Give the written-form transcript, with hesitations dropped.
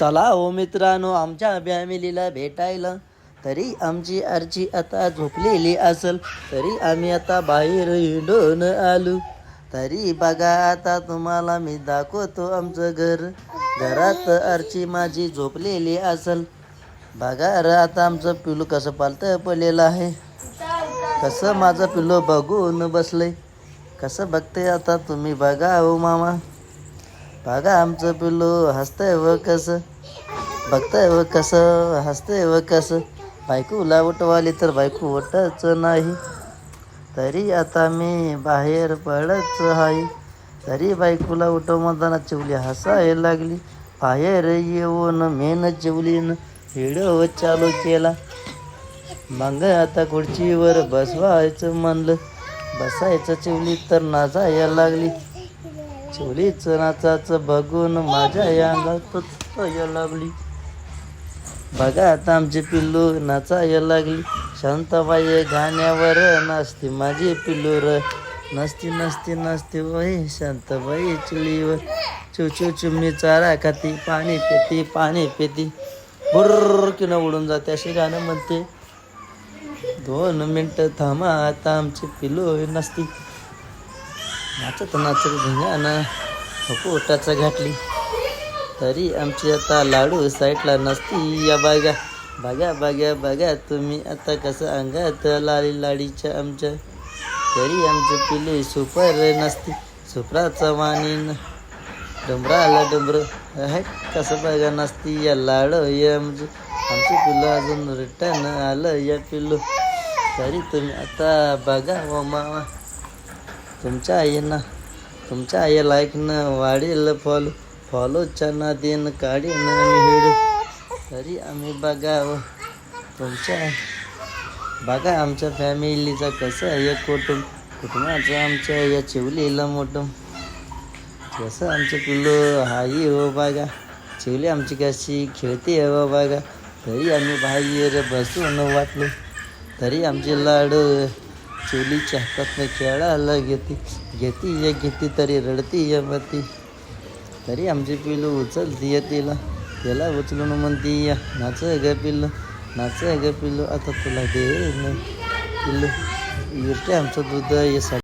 चला हो मित्रांनो आमच्या फॅमिलीला भेटायला. तरी आमची आरची आता झोपलेली असेल, तरी आम्ही आता बाहेर हिंडून आलो. तरी बघा आता तुम्हाला मी दाखवतो आमचं घर. घरात आरची माझी झोपलेली असेल. बघा र आता आमचं पिलू कसं पालतं पडलेलं आहे. कसं माझं पिल्लू बघून बसलंय. कसं बघते आता तुम्ही बघा हो मामा. बघा आमचं पिल्लू हसतंय व कसं बघताय व कसं हसतंय व कसं. बायकोला उठवाली तर बायको उठच नाही. तरी आता मी बाहेर पडच आहे. तरी बायकोला उठव म्हणताना चिवली हसायला लागली. बाहेर येऊन मेन चिवलीनं व्हिडिओ चालू केला. मग आता खुर्चीवर बसवायचं म्हणलं. बसायचं चिवली तर नाचायला लागली. चिवलीचं नाचाचं बघून माझ्या या अंगात यायला लागली. बघा आता आमची पिल्लू नाचायला लागली. शांताबाई गाण्यावर नाचते माझी पिल्लू र. नसती नसती नसती वही शांताबाई चुलीवर. चिव चिमणी चारा खाती पाणी पेती पाणी पेती. बुर्र किनं उडून जाते असे गाणं म्हणते. 2 मिनटं थांबा आता आमची पिल्लू नसती. नाचत नाचत धिंगाणं पोटाचा घातली. तरी आमची आता लाडू साईडला नसती. या बघा बघा बघा बघा तुम्ही आता कसं अंगात लाली लाडीच्या आमच्या. तरी आमचं पिल्लू सुपर नसती. सुपराचा वाणीन डुंबराला डुंबर आहे कसं बघा नसती. या लाडू या म्हणजे आमचं पिल्लू अजून रिटर्न आलं या पिल्लू. तरी तुम्ही आता बघा व मामा. तुमच्या आई लाईकनं वाढेल फॉलोच्या नादीनं काढीन व्हिडिओ. तरी आम्ही बघावं तुमच्या बघा आमच्या फॅमिलीचा कसं आहे कुटुंबाचं आमच्या या चिवलीला मोठं. कसं आमचं पिल्लू हाई हो बघा. चिवली आमची कशी खेळते हो बघा. तरी आम्ही बाहेर बसून वाटलो. तरी आमची लाडू चिवलीच्या हातातनं खेळायला घेती तरी रडती या मती. तरी आमची पिल्लू उचलती तिला उचलून म्हणती या नाच ग पिल्लू नाच ग पिल्लू आता तुला दे पिल्लू. इरते आमचं दूध